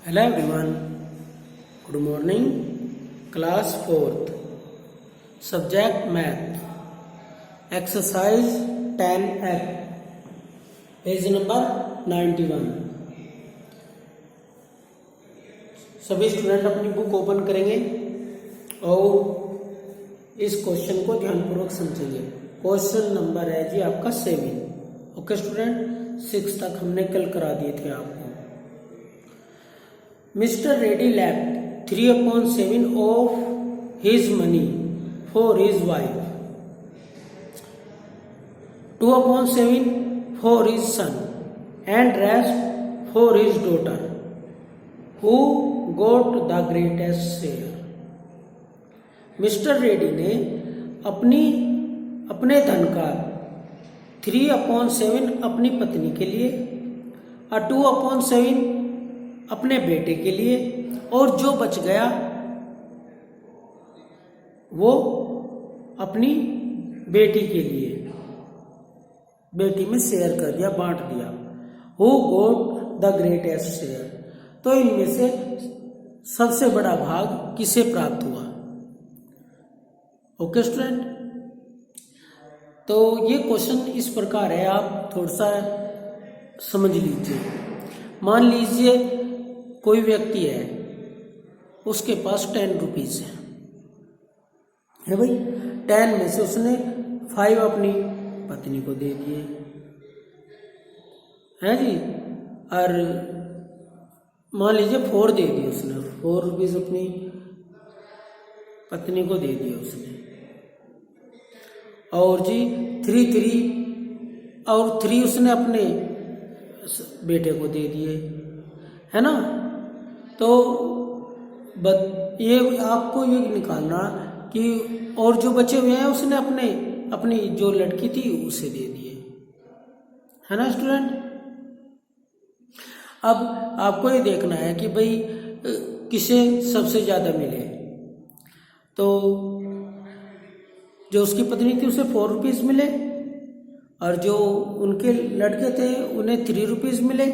Hello everyone, good morning. Class 4th, subject math, exercise 10F, page number 91. सभी student अपनी book open करेंगे और इस क्वेश्चन को ध्यानपूर्वक समझेंगे। क्वेश्चन नंबर है जी आपका 7। ओके स्टूडेंट, 6 तक हमने कल करा दिए थे आपको। Mr. Reddy left 3/7 of his money for his wife, 2/7 for his son, and rest for his daughter, who got the greatest share. Mister Reddy ने अपने धन का 3/7 अपनी पत्नी के लिए और 2/7 अपने बेटे के लिए और जो बच गया वो अपनी बेटी के लिए बेटी में शेयर कर दिया, बांट दिया। Who got the greatest share, तो इनमें से सबसे बड़ा भाग किसे प्राप्त हुआ। ओके स्टूडेंट, तो ये क्वेश्चन इस प्रकार है, आप थोड़ा सा समझ लीजिए। मान लीजिए कोई व्यक्ति है, उसके पास 10 रुपीज है भाई। 10 में से उसने 5 अपनी पत्नी को दे दिए है जी, और मान लीजिए 4 दे दिए उसने, 4 रुपीज अपनी पत्नी को दे दिए उसने, और जी 3 और 3 उसने अपने बेटे को दे दिए, है ना। तो ये आपको ये निकालना कि और जो बचे हुए हैं उसने अपनी जो लड़की थी उसे दे दिए, है ना स्टूडेंट। अब आपको ये देखना है कि भाई किसे सबसे ज्यादा मिले। तो जो उसकी पत्नी थी उसे 4 रुपीज मिले, और जो उनके लड़के थे उन्हें 3 रुपीज मिले,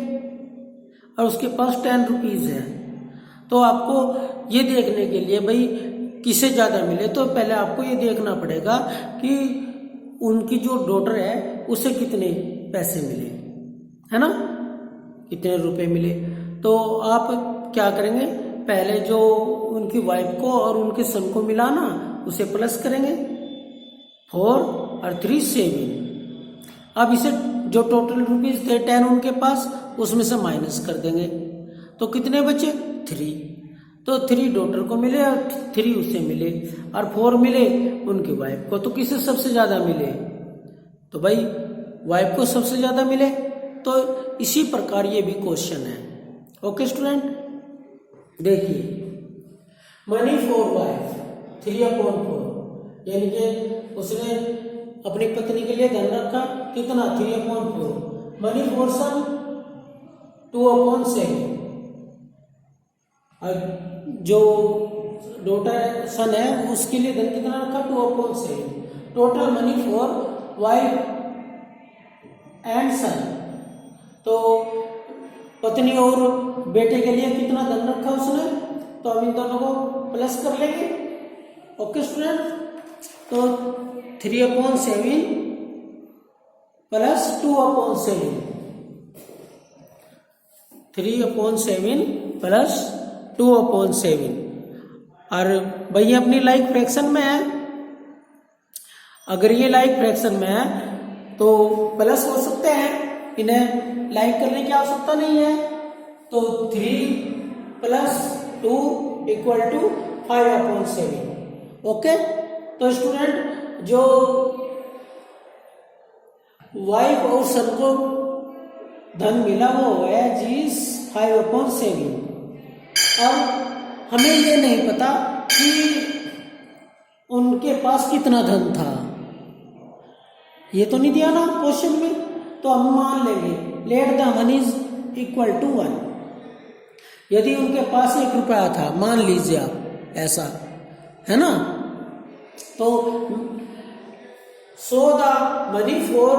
और उसके पास 10 रुपीज है। तो आपको ये देखने के लिए भाई किसे ज्यादा मिले, तो पहले आपको ये देखना पड़ेगा कि उनकी जो डॉटर है उसे कितने पैसे मिले, है ना, कितने रुपए मिले। तो आप क्या करेंगे, पहले जो उनकी वाइफ को और उनके सन को मिला ना, उसे प्लस करेंगे, 4 और 3 7। अब इसे जो टोटल रुपीज थे 10 उनके पास, उसमें से माइनस कर देंगे, तो कितने बचे 3। तो 3 डॉटर को मिले और 3 उसे मिले, और 4 मिले उनकी वाइफ को। तो किसे सबसे ज्यादा मिले, तो भाई वाइफ को सबसे ज्यादा मिले। तो इसी प्रकार ये भी क्वेश्चन है। ओके स्टूडेंट, देखिए, मनी फॉर वाइफ 3/4, यानी कि उसने अपनी पत्नी के लिए धन रखा कितना 3/4। मनी फॉर सन 2/7, और जो डॉटर सन है उसके लिए धन कितना रखा 2/7। Total money for wife and son, तो पत्नी और बेटे के लिए कितना धन रखा उसने, तो हम इन दोनों को प्लस कर लेंगे। ओके स्टूडेंट, तो 3/7 प्लस 2/7, 3/7 प्लस 2/7। और भाई अपनी लाइक फ्रैक्शन में है, अगर ये लाइक फ्रैक्शन में है तो प्लस हो सकते हैं, इन्हें लाइक करने की आवश्यकता नहीं है। तो 3 + 2 = 5/7। ओके, तो स्टूडेंट जो वाइफ और सन को धन मिला वो है जी 5/7। अब हमें ये नहीं पता कि उनके पास कितना धन था, ये तो नहीं दिया ना क्वेश्चन में। तो हम मान लेंगे लेट द मनी = 1। यदि उनके पास 1 रुपया था, मान लीजिए आप, ऐसा है ना, तो show the money for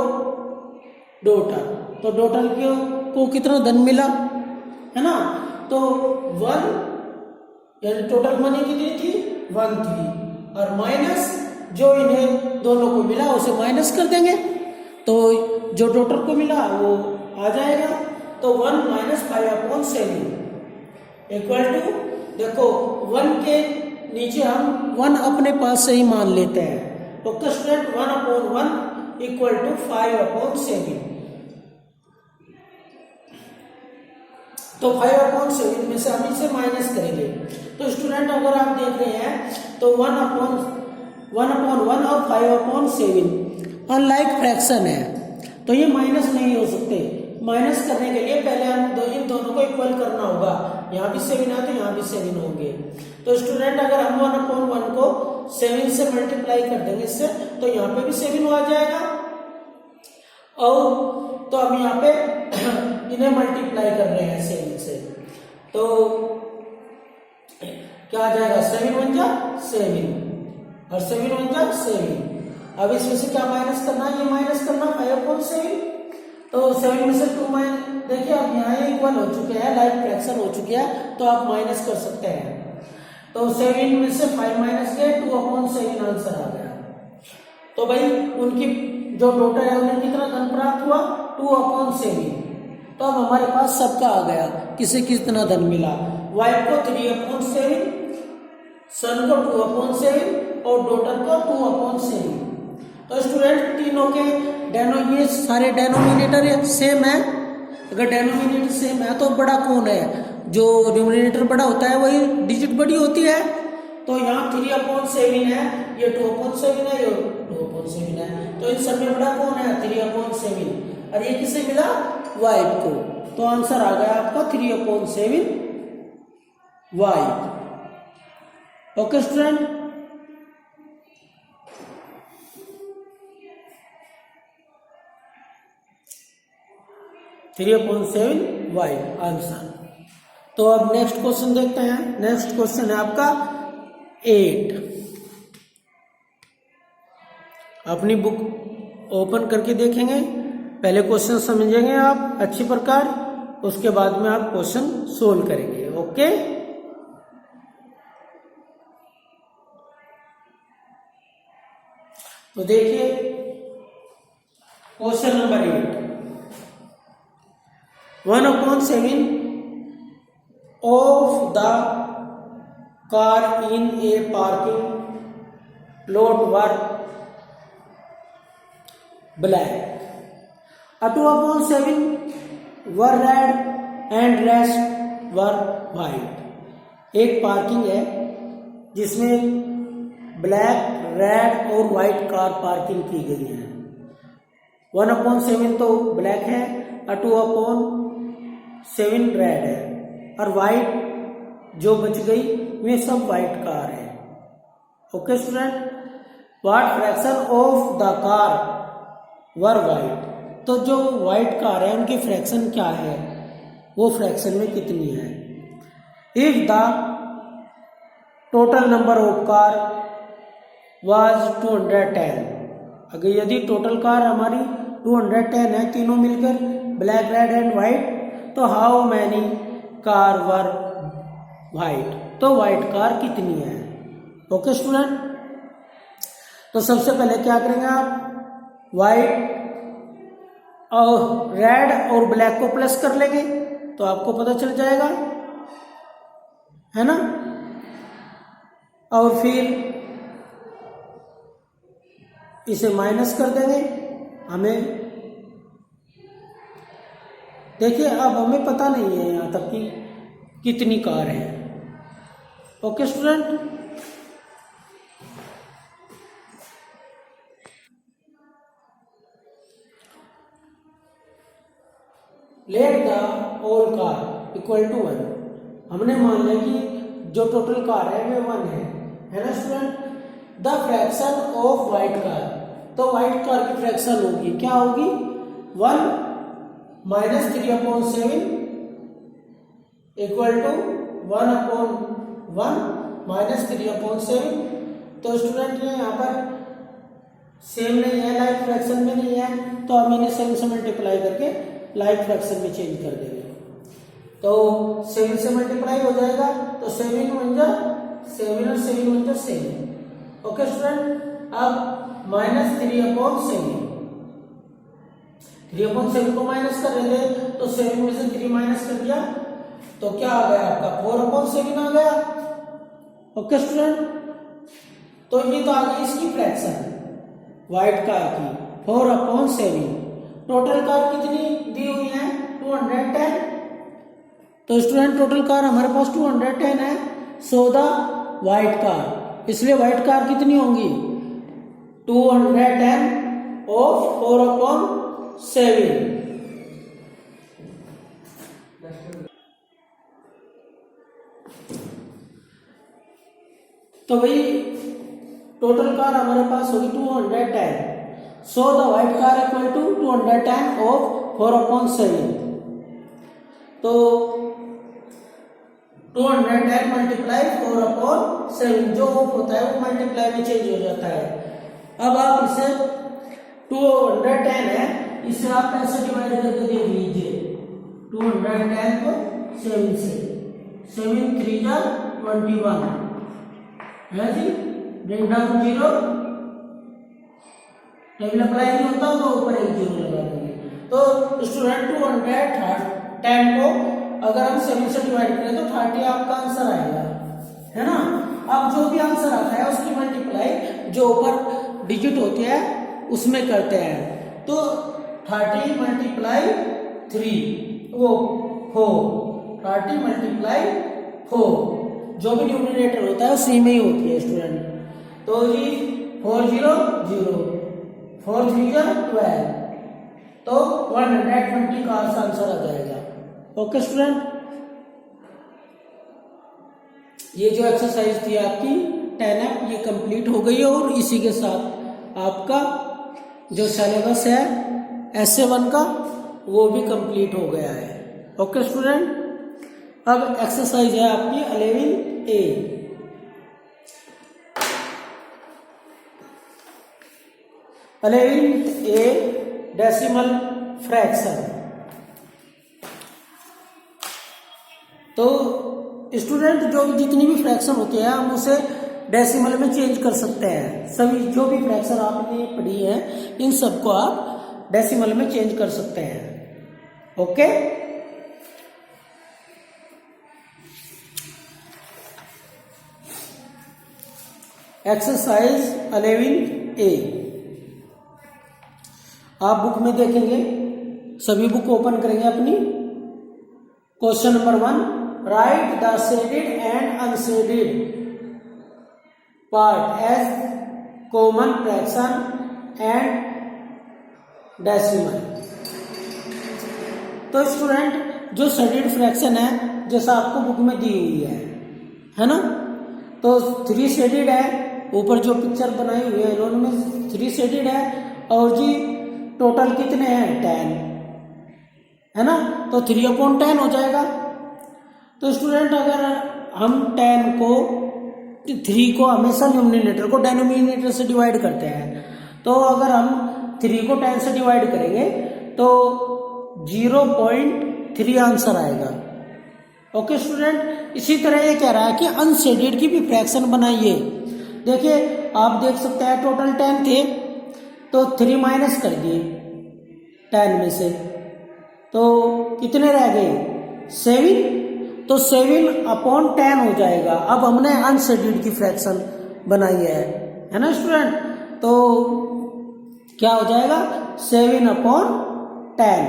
daughter, तो डॉटर को कितना धन मिला, है ना। तो 1 यानी टोटल मनी कितनी थी 1 थी, और माइनस जो इन्हें दोनों को मिला उसे माइनस कर देंगे, तो जो टोटल को मिला वो आ जाएगा। तो 1 माइनस 5/7 इक्वल टू, देखो 1 के नीचे हम 1 अपने पास से ही मान लेते हैं, तो स्टूडेंट 1/1 इक्वल टू 5/7। तो 5/7 में से हम इसे माइनस करेंगे। तो स्टूडेंट अगर आप देख रहे हैं तो 1/1 और 5/7 अनलाइक फ्रैक्शन है, तो ये माइनस नहीं हो सकते। माइनस करने के लिए पहले हम इन दोनों को इक्वल करना होगा, यहाँ भी 7 है तो यहाँ भी 7 होंगे। तो स्टूडेंट अगर हम 1/1 को 7 से मल्टीप्लाई कर देंगे इससे, तो यहाँ पे भी 7 आ जाएगा, और तो हम यहाँ पे इन्हें मल्टीप्लाई कर रहे हैं 7 से, तो क्या आ जाएगा 7 × 7 और 7 × 7। अब इसमें से क्या माइनस करना है, ये माइनस करना 5/7, तो 7 में से 2 माइनस, देखिए अब यहाँ इक्वल हो चुके हैं, लाइक फ्रैक्शन हो चुकी है, तो आप माइनस कर सकते हैं। तो 7 में से 5 माइनस किया 2/7 आंसर आ गया। तो भाई उनकी जो टोटल है उन्हें कितना धन प्राप्त हुआ 2/7। तो अब हमारे पास सबका आ गया, किसे कितना धन मिला, वाइफ को 3/7, सन को 2/7 और डॉटर को 2/7। तो स्टूडेंट तीनों के ये सारे डेनोमिनेटर सेम है। अगर डेनोमिनेटर सेम है तो बड़ा कौन है, जो न्यूमरेटर बड़ा होता है वही डिजिट बड़ी होती है। तो यहाँ 3/7 है, ये 2/7 है, ये 2/7 है, तो इन सब में बड़ा कौन है 3/7, और ये किसे मिला वाइफ को। तो आंसर आ गया आपका 3/7 वाइफ। Okay student, three upon 7 y answer. तो अब नेक्स्ट क्वेश्चन देखते हैं। नेक्स्ट क्वेश्चन है आपका 8। अपनी बुक ओपन करके देखेंगे, पहले क्वेश्चन समझेंगे आप अच्छी प्रकार, उसके बाद में आप क्वेश्चन सोल्व करेंगे। ओके, तो देखिए question number 8। 1/7 of the car in a parking lot were black. 2/7 were red and rest were white. एक पार्किंग है जिसमें ब्लैक, रेड और व्हाइट कार पार्किंग की गई है। 1/7 तो ब्लैक है और 2/7 रेड है, और व्हाइट जो बच गई वे सब व्हाइट कार है। Okay student, what fraction of the car were white. तो जो व्हाइट कार है उनकी फ्रैक्शन क्या है, वो फ्रैक्शन में कितनी है। If the total number of car was 210, अगर यदि टोटल कार हमारी 210 है, तीनों मिलकर ब्लैक, रेड एंड व्हाइट, तो how many car were white, तो व्हाइट कार कितनी है। ओके स्टूडेंट, तो सबसे पहले क्या करेंगे आप, व्हाइट और रेड और ब्लैक को प्लस कर लेंगे तो आपको पता चल जाएगा, है ना। और फिर इसे माइनस कर देंगे, हमें देखिए अब हमें पता नहीं है यहाँ तक कि कितनी कार है। Okay student, let the all car equal to 1। हमने मान लिया कि जो टोटल कार है वे 1 है ना student. The fraction of white car, तो व्हाइट कार की फ्रैक्शन होगी, क्या होगी 1 माइनस 3/7 इक्वल टू 1/1 माइनस 3/7। तो स्टूडेंट ये यहाँ पर सेम नहीं है, लाइक फ्रैक्शन में नहीं है, तो हम इन्हें सेम से मल्टीप्लाई करके लाइक फ्रैक्शन में चेंज कर देंगे। तो 7 से मल्टीप्लाई हो जाएगा, तो 7 वन जा 7 और 7 वन जा 7। ओके स्टूडेंट, अब माइनस 3/7, 3/7 को माइनस कर रहे थे, तो 7 में से 3 माइनस कर दिया, तो क्या आ गया आपका 4/7 आ गया। ओके स्टूडेंट, तो ये तो आ गई इसकी फ्रैक्शन व्हाइट कार की 4/7। टोटल कार कितनी दी हुई है 210। तो स्टूडेंट टोटल कार हमारे पास 210 है, सो द व्हाइट कार, इसलिए व्हाइट कार कितनी होंगी 210 ऑफ 4/7। तो भाई टोटल कार हमारे पास होगी 210, so the white car equal to 210 of 4/7। तो 210 मल्टीप्लाई 4/7, जो ऑफ होता है वो मल्टीप्लाई में चेंज हो जाता है। अब आप इसे 210 है, इसे आप ऐसे डिवाइड करके देख लीजिए, 210 को 7 से, 7 3 जा 21 है जी, ब्रेक डाउन 0, टेबल अप्लाई नहीं होता तो ऊपर एक 0 लगा देंगे। तो स्टूडेंट 210 को अगर हम 7 से डिवाइड करें तो 30 आपका आंसर आएगा, है ना। अब जो भी आंसर आता है उसकी मल्टीप्लाई जो ऊपर डिजिट होती है उसमें करते हैं, तो 30 मल्टीप्लाई 3 वो 4, 30 मल्टीप्लाई 4, जो भी न्यूमरेटर होता है उसी में ही होती है स्टूडेंट। तो जी 4 0 0, 4 3 जा 12, तो 120 का आंसर आ जाएगा। ओके स्टूडेंट, ये जो एक्सरसाइज थी आपकी 10F ये कंप्लीट हो गई है, और इसी के साथ आपका जो सिलेबस है SA1 का वो भी कंप्लीट हो गया है। ओके स्टूडेंट, अब एक्सरसाइज है आपकी 11A। 11A decimal fraction. तो स्टूडेंट जो भी जितनी भी फ्रैक्शन होती है हम उसे डेसिमल में चेंज कर सकते हैं। सभी जो भी फ्रैक्शन आपने पढ़ी है इन सबको आप डेसिमल में चेंज कर सकते हैं। ओके, एक्सरसाइज 11A आप बुक में देखेंगे, सभी बुक ओपन करेंगे अपनी। Question number 1, right the shaded and unshaded part as common fraction and decimal. तो स्टूडेंट जो शेडेड फ्रैक्शन है जैसा आपको बुक में दी हुई है ना, तो 3 शेडेड है, ऊपर जो पिक्चर बनाई हुई है इन्होंने 3 शेडेड है, और जी टोटल कितने हैं 10 है ना, तो 3/10 हो जाएगा। तो स्टूडेंट अगर हम 10 को 3 को हमेशा न्यूमरेटर को डिनोमिनेटर से डिवाइड करते हैं, तो अगर हम 3 को 10 से डिवाइड करेंगे तो 0.3 आंसर आएगा। ओके स्टूडेंट, इसी तरह ये कह रहा है कि अनशेडेड की भी फ्रैक्शन बनाइए। देखिए आप देख सकते हैं टोटल 10 थे, तो 3 माइनस कर दिए 10 में से, तो कितने रह गए 7, तो 7/10 हो जाएगा। अब हमने अनशेडेड की फ्रैक्शन बनाई है ना स्टूडेंट, तो क्या हो जाएगा 7/10,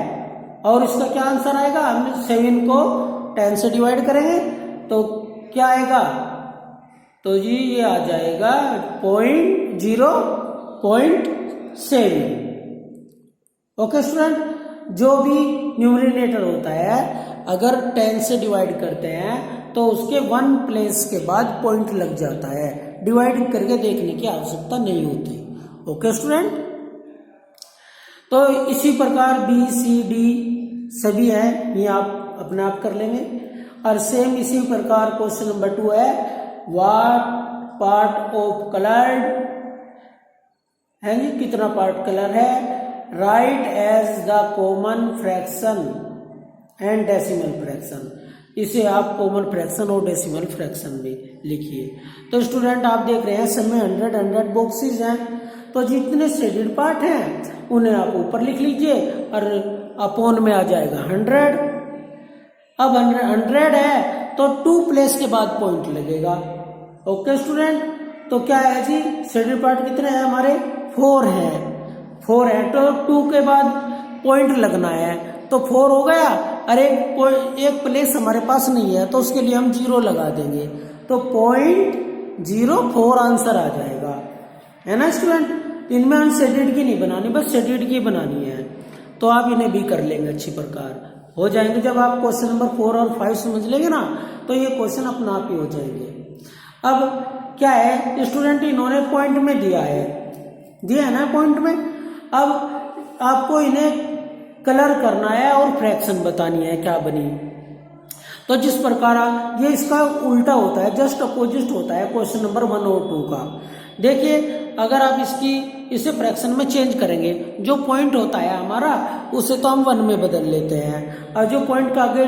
और इसका क्या आंसर आएगा, हम 7 को 10 से डिवाइड करेंगे तो क्या आएगा, तो जी ये आ जाएगा 0.7। ओके स्टूडेंट, जो भी न्यूमरेटर होता है अगर 10 से डिवाइड करते हैं तो उसके 1 प्लेस के बाद पॉइंट लग जाता है, डिवाइड करके देखने की आवश्यकता नहीं होती। ओके स्टूडेंट, तो इसी प्रकार B C D सभी हैं, ये आप अपने आप कर लेंगे। और सेम इसी प्रकार क्वेश्चन नंबर 2 है, व्हाट पार्ट ऑफ कलर्ड है जी, कितना पार्ट कलर है, right as the common fraction and decimal fraction. इसे आप कॉमन फ्रैक्शन और डेसिमल फ्रैक्शन में लिखिए। तो स्टूडेंट आप देख रहे हैं सब में 100 बॉक्सेस हैं, तो जितने शेडेड पार्ट हैं उन्हें आप ऊपर लिख लीजिए और अपॉन में आ जाएगा 100। अब 100 है तो 2 प्लेस के बाद पॉइंट लगेगा। ओके स्टूडेंट, तो क्या है जी, शेडेड पार्ट कितने हैं हमारे 4 है तो 2 के बाद पॉइंट लगना है, तो 4 हो गया। अरे एक प्लेस हमारे पास नहीं है तो उसके लिए हम 0 लगा देंगे, तो 0.04 आंसर आ जाएगा, है ना स्टूडेंट। इनमें हम शेडेड की नहीं बनानी, बस शेडेड की बनानी है, तो आप इन्हें भी कर लेंगे अच्छी प्रकार, हो जाएंगे। जब आप क्वेश्चन नंबर 4 और 5 समझ लेंगे ना तो ये क्वेश्चन अपना आप ही हो जाएंगे। अब क्या है स्टूडेंट, इन्होंने पॉइंट में दिया है ना पॉइंट में। अब आपको इन्हें कलर करना है और फ्रैक्शन बतानी है क्या बनी। तो जिस प्रकार ये इसका उल्टा होता है, जस्ट अपोजिट होता है क्वेश्चन नंबर 1 और 2 का। देखिए अगर आप इसे फ्रैक्शन में चेंज करेंगे, जो पॉइंट होता है हमारा उसे तो हम 1 में बदल लेते हैं, और जो पॉइंट का आगे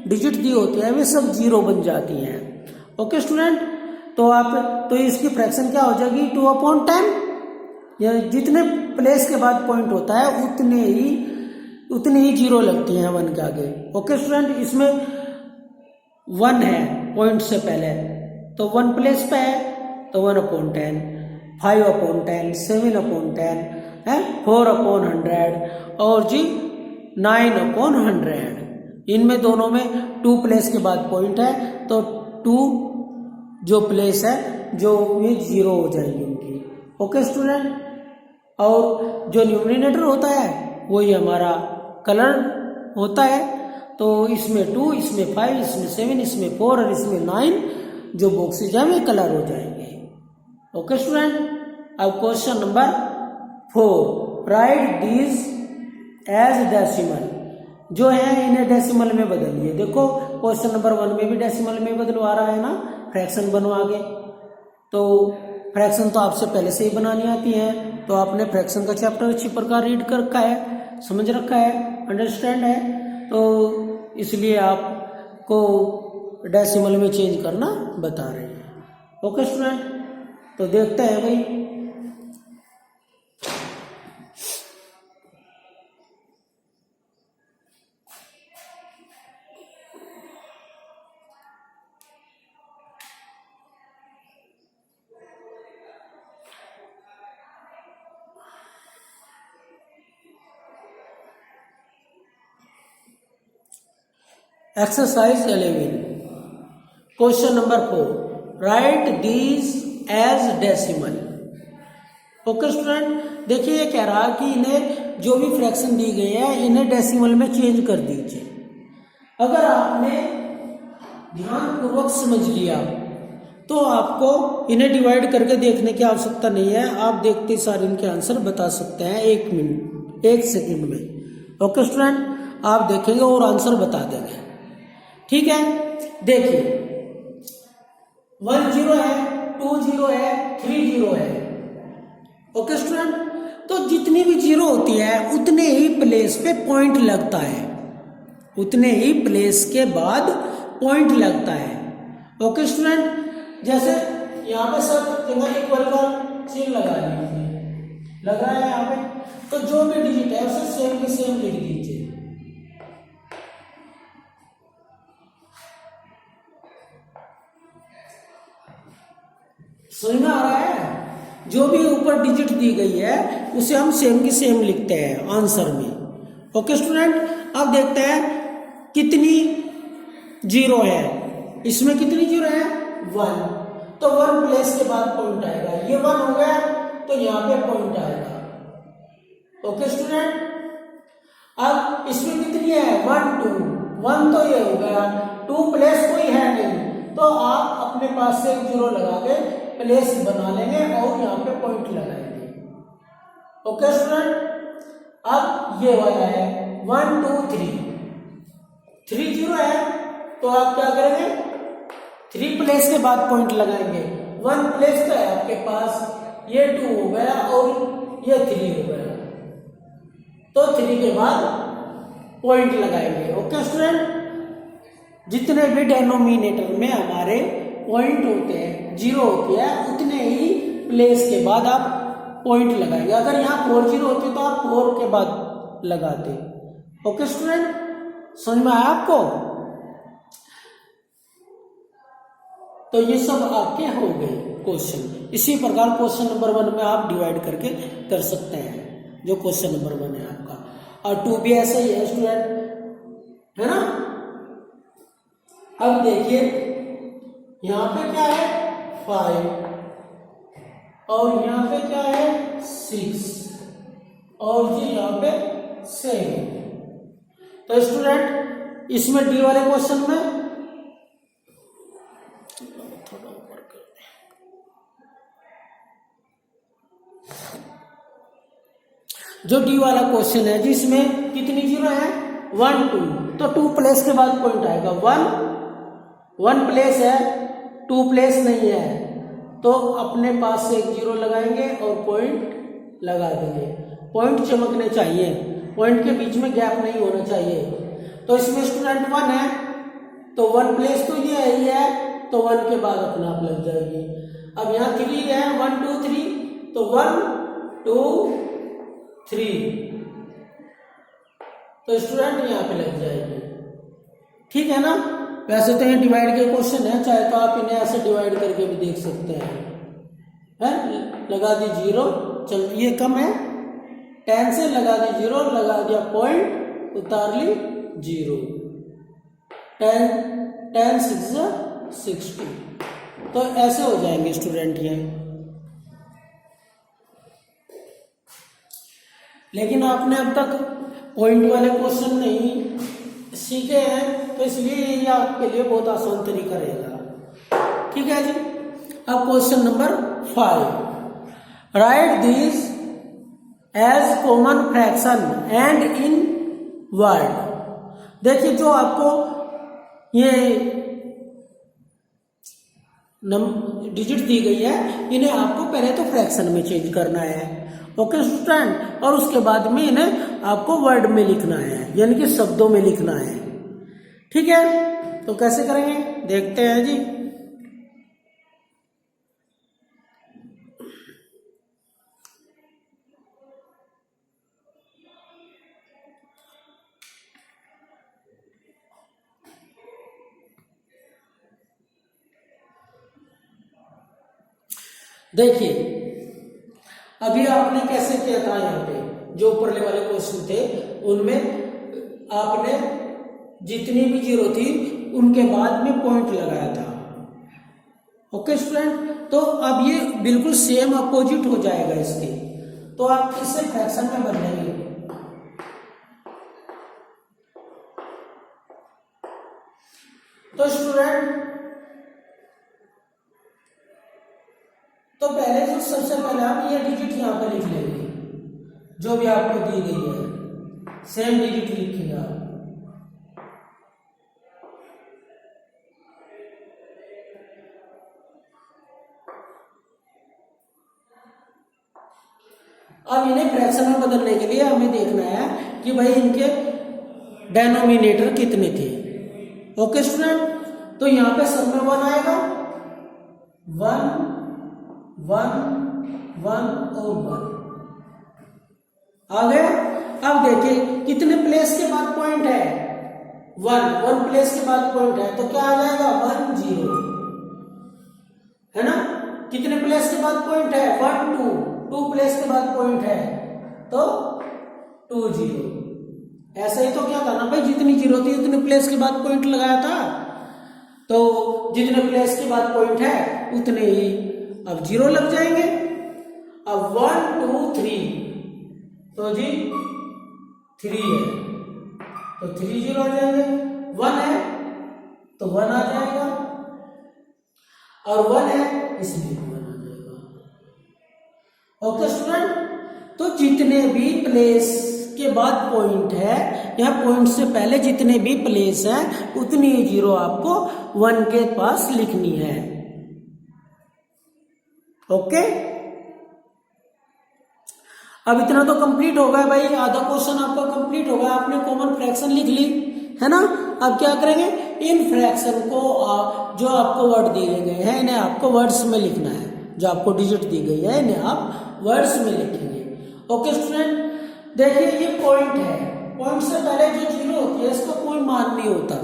डिजिट दी होती है वे सब 0 बन जाती हैं। ओके स्टूडेंट, तो इसकी फ्रैक्शन क्या हो जाएगी 2/10। जितने प्लेस के बाद पॉइंट होता है उतने ही 0 लगती हैं 1 के आगे। ओके स्टूडेंट, इसमें 1 है पॉइंट से पहले, तो 1 प्लेस पे है तो 1/10, 5/10, 7/10 है, 4/100 और जी 9/100। इनमें दोनों में 2 प्लेस के बाद पॉइंट है, तो 2 जो प्लेस है जो ये 0 हो जाएगी उनकी। ओके स्टूडेंट, और जो न्यूमरेटर होता है वही हमारा कलर होता है, तो इसमें 2, इसमें 5, इसमें 7, इसमें 4 और इसमें 9 जो बॉक्सेज हैं वे कलर हो जाएंगे। ओके स्टूडेंट, अब question number 4, right these as decimal. जो है इन्हें डेसिमल में बदलिए। देखो क्वेश्चन नंबर 1 में भी डेसिमल में बदलवा रहा है ना, फ्रैक्शन बनवा के। तो फ्रैक्शन तो आपसे पहले से ही बनानी आती है, तो आपने फ्रैक्शन का चैप्टर अच्छी प्रकार रीड कर रखा है, समझ रखा है, अंडरस्टैंड है, तो इसलिए आपको डेसिमल में चेंज करना बता रहे हैं। ओके स्टूडेंट, तो देखते हैं भाई। Exercise 11, question number 4, right these as decimal. Okay student, देखिए ये कह रहा कि इन्हें जो भी फ्रैक्शन दी गई है इन्हें डेसिमल में चेंज कर दीजिए। अगर आपने ध्यानपूर्वक समझ लिया तो आपको इन्हें डिवाइड करके देखने की आवश्यकता नहीं है, आप देखते सारे इनके आंसर बता सकते हैं 1 सेकंड में। ओके स्टूडेंट, आप देखेंगे और आंसर बता देंगे, ठीक है। देखिए 1 0 है, 2 0 है, 3 0 है। ओके स्टूडेंट, तो जितनी भी 0 होती है उतने ही प्लेस पे पॉइंट लगता है, उतने ही प्लेस के बाद पॉइंट लगता है। ओके स्टूडेंट, जैसे यहाँ पे सब जगह इक्वल का चिन्ह लगा लीजिए, लग रहा है यहाँ पे, तो जो भी डिजिट है उसे सेम के सेम लिख दीजिए। समझ में आ रहा है? जो भी ऊपर डिजिट दी गई है उसे हम सेम की सेम लिखते हैं आंसर में। ओके स्टूडेंट, अब देखते हैं कितनी 0 है। इसमें कितनी 0 है 1, तो 1 प्लेस के बाद पॉइंट आएगा, ये 1 हो गया तो यहाँ पे पॉइंट आएगा। ओके स्टूडेंट, अब इसमें कितनी है 1 2, 1 तो ये हो गया, 2 प्लेस कोई है नहीं, तो आप अपने पास से 0 लगा के प्लेस बना लेंगे और यहाँ पे पॉइंट लगाएंगे। ओके स्टूडेंट, अब ये वाला है 1 2 3 0 है, तो आप क्या करेंगे 3 प्लेस के बाद पॉइंट लगाएंगे। 1 प्लेस तो है आपके पास, ये 2 हो गया और ये 3 हो गया, तो 3 के बाद पॉइंट लगाएंगे। ओके स्टूडेंट, जितने भी डिनोमिनेटर में हमारे पॉइंट होते हैं, जीरो होती है, उतने ही प्लेस के बाद आप पॉइंट लगाएंगे। अगर यहाँ 4 जीरो होती तो आप 4 के बाद लगाते। ओके स्टूडेंट, समझ में आया आपको? तो ये सब आपके हो गए क्वेश्चन। इसी प्रकार क्वेश्चन नंबर 1 में आप डिवाइड करके कर सकते हैं, जो क्वेश्चन नंबर 1 है आपका। और 2 भी ऐसा ही है स्टूडेंट, है ना। अब देखिए यहां पे क्या है 5 और यहां पे क्या है 6 और ये यहां पे 7। तो स्टूडेंट इसमें डी वाले क्वेश्चन में जो डी वाला क्वेश्चन है जिसमें कितनी जीरो है 1 2, तो 2 प्लेस के बाद पॉइंट आएगा। 1 प्लेस है, 2 प्लेस नहीं है, तो अपने पास से एक जीरो लगाएंगे और पॉइंट लगा देंगे। पॉइंट चमकने चाहिए, पॉइंट के बीच में गैप नहीं होना चाहिए। तो इसमें स्टूडेंट 1 है तो 1 प्लेस तो ये ही है, तो 1 के बाद अपने आप लग जाएगी। अब यहाँ 3 है 1 2 3, तो 1 2 3, तो स्टूडेंट यहाँ पे लग जाएगी। ठीक है ना। वैसे तो ये डिवाइड के क्वेश्चन है, चाहे तो आप इन्हें ऐसे डिवाइड करके भी देख सकते हैं। लगा दी जीरो, चल ये कम है 10 से, लगा दी जीरो, लगा दिया पॉइंट, उतार ली जीरो। 10 6 60, तो ऐसे हो जाएंगे स्टूडेंट ये। लेकिन आपने अब तक पॉइंट वाले क्वेश्चन नहीं सीखे हैं, तो इसलिए ये आपके लिए बहुत आसान तरीका रहेगा। ठीक है जी। अब question number 5, right this as common fraction and in word. देखिए जो आपको ये डिजिट दी गई है, इन्हें आपको पहले तो फ्रैक्शन में चेंज करना है। ओके स्टूडेंट, और उसके बाद में इन्हें आपको वर्ड में लिखना है, यानी कि शब्दों में लिखना है। ठीक है, तो कैसे करेंगे देखते हैं जी। देखिए अभी आपने कैसे किया था, यहाँ पे जो ऊपरले वाले क्वेश्चन थे उनमें आपने जितनी भी जीरो थी उनके बाद में पॉइंट लगाया था। ओके स्टूडेंट, तो अब ये बिल्कुल सेम अपोजिट हो जाएगा इसके, तो आप किससे फ्रैक्शन में बदलेंगे। तो स्टूडेंट तो पहले तो सबसे पहले आप ये डिजिट यहां पर लिख लेंगे, जो भी आपको दी गई है सेम डिजिट लिखिएगा। अब इन्हें फ्रैक्शन में बदलने के लिए हमें देखना है कि भाई इनके डिनोमिनेटर कितने थे। ओके स्टूडेंट, तो यहां पे सब में 1 आएगा, 1 1 1 और 1 आ गया। अब देखिए कितने प्लेस के बाद पॉइंट है 1 प्लेस के बाद पॉइंट है, तो क्या आ जाएगा 1 0, है ना। कितने प्लेस के बाद पॉइंट है 1 2 प्लेस के बाद पॉइंट है तो 2 0। ऐसा ही तो क्या था ना भाई, जितनी जीरो थी उतने प्लेस के बाद पॉइंट लगाया था, तो जितने प्लेस के बाद पॉइंट है उतने ही अब जीरो लग जाएंगे। अब 1 2 3, तो जी 3 है तो 3 जीरो आ जाएंगे, 1 है तो 1 आ जाएगा, और 1 है इसलिए 1 आ जाएगा। ओके स्टूडेंट, तो जितने भी प्लेस के बाद पॉइंट है या पॉइंट से पहले जितने भी प्लेस है उतनी ही जीरो आपको 1 के पास लिखनी है। ओके, अब इतना तो कंप्लीट हो गया भाई, आधा क्वेश्चन आपका कंप्लीट हो गया, आपने कॉमन फ्रैक्शन लिख ली है ना। अब क्या करेंगे, इन फ्रैक्शन को जो आपको वर्ड दिए गए हैं इन्हें आपको वर्ड्स में लिखना है, जो आपको डिजिट दी गई है इन्हें आप वर्ड्स में लिखेंगे। ओके स्टूडेंट, देखिए ये पॉइंट है, पॉइंट से पहले जो जीरो होती है इसका कोई मान नहीं होता,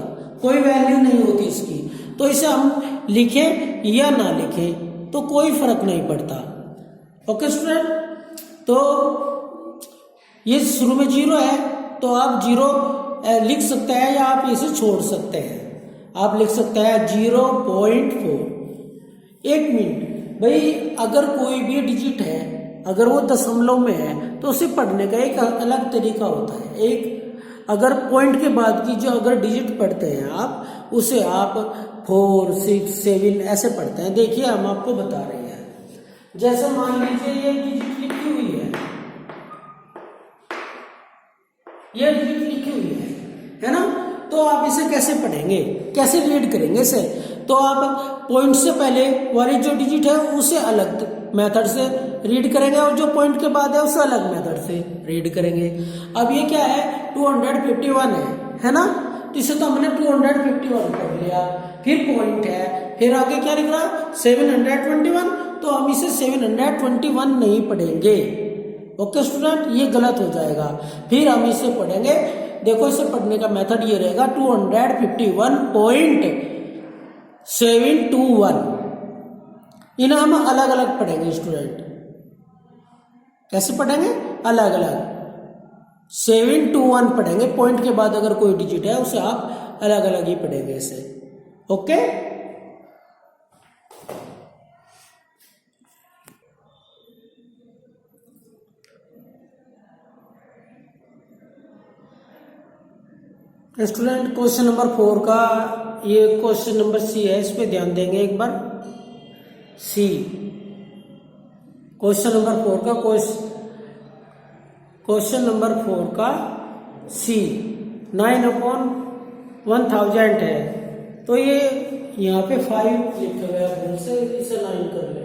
कोई वैल्यू नहीं होती इसकी, तो इसे हम लिखें या ना लिखें तो कोई फर्क नहीं पड़ता। ओके स्टूडेंट, तो ये शुरू में जीरो है तो आप जीरो लिख सकते हैं या आप इसे छोड़ सकते हैं। आप लिख सकते हैं 0.4। एक मिनट भाई, अगर कोई भी डिजिट है अगर वो दशमलव में है तो उसे पढ़ने का एक अलग तरीका होता है। एक अगर पॉइंट के बाद की जो अगर डिजिट पढ़ते हैं आप उसे आप 4, 6, 7 ऐसे पढ़ते हैं। देखिए हम आपको बता रहे हैं, जैसे मान लीजिए ये डिजिट लिखी हुई है, ये डिजिट लिखी हुई है ना, तो आप इसे कैसे पढ़ेंगे, कैसे रीड करेंगे इसे, तो आप पॉइंट से पहले वाली जो डिजिट है उसे अलग मेथड से रीड करेंगे और जो पॉइंट के बाद है उसे अलग मेथड से रीड करेंगे। अब ये क्या है 251 है ना, तो इसे तो हमने 251 पढ़ लिया, फिर पॉइंट है, फिर आगे क्या लिख रहा 721, तो हम इसे 721 नहीं पढ़ेंगे। ओके स्टूडेंट, ये गलत हो जाएगा, फिर हम इसे पढ़ेंगे। देखो इसे पढ़ने का मेथड ये रहेगा 251.721, इन्हें हम अलग अलग पढ़ेंगे स्टूडेंट। कैसे पढ़ेंगे, अलग अलग 721 पढ़ेंगे, पॉइंट के बाद अगर कोई डिजिट है उसे आप अलग अलग ही पढ़ेंगे इसे। ओके, स्टूडेंट क्वेश्चन नंबर 4 का ये क्वेश्चन नंबर सी है, इस पे ध्यान देंगे एक बार। सी क्वेश्चन नंबर 4 का क्वेश्चन नंबर 4 का सी 9/1000 है, तो ये यहाँ पे 5 लिखा गया भूल से, इसे 9 कर ले।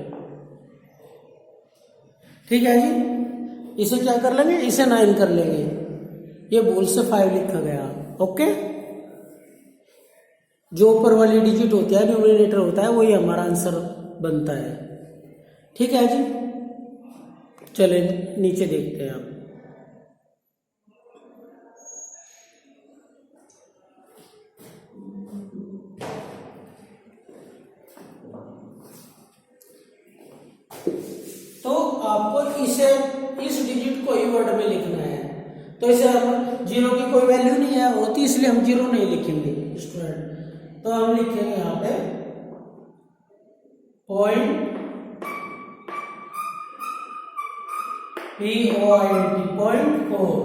ठीक है जी, इसे क्या कर लेंगे, इसे 9 कर लेंगे, ये भूल से 5 लिखा गया। ओके, जो ऊपर वाली डिजिट होती है न्यूमरेटर होता है वही हमारा आंसर बनता है। ठीक है जी, चले नीचे देखते हैं आप। तो आपको इसे इस डिजिट को ही वर्ड में लिखना है, तो इसे हम जीरो की कोई वैल्यू नहीं है होती इसलिए हम जीरो नहीं लिखेंगे स्टूडेंट, तो हम लिखेंगे यहाँ पे पॉइंट पॉइंट 4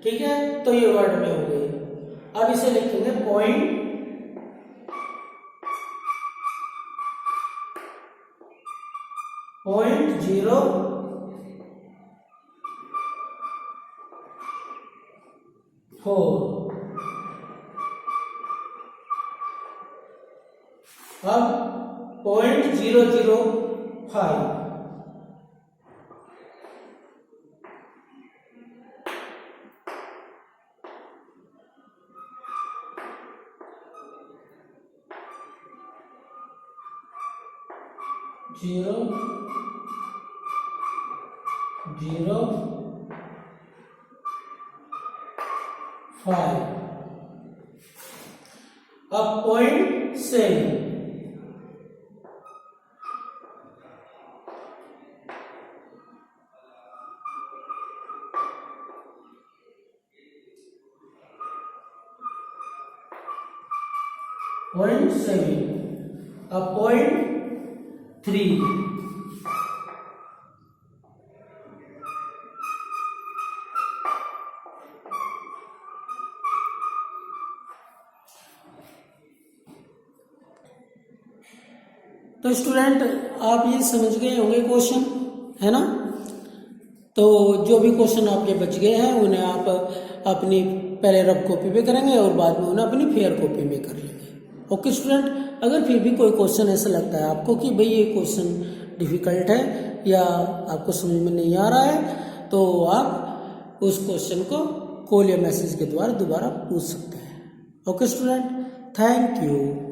ठीक है, तो ये वर्ड में हो गई। अब इसे लिखेंगे पॉइंट .0 4। अब 0.005 0.05। अब 0.7 0.7। अब 0.3 तो स्टूडेंट आप ये समझ गए होंगे क्वेश्चन, है ना। तो जो भी क्वेश्चन आपके बच गए हैं उन्हें आप अपनी पहले रफ कॉपी पे करेंगे और बाद में उन्हें अपनी फेयर कॉपी में कर लेंगे। ओके स्टूडेंट, अगर फिर भी कोई क्वेश्चन ऐसा लगता है आपको कि भाई ये क्वेश्चन डिफिकल्ट है या आपको समझ में नहीं आ रहा है, तो आप उस क्वेश्चन को कॉल या मैसेज के द्वारा दोबारा पूछ सकते हैं। Okay student, thank you.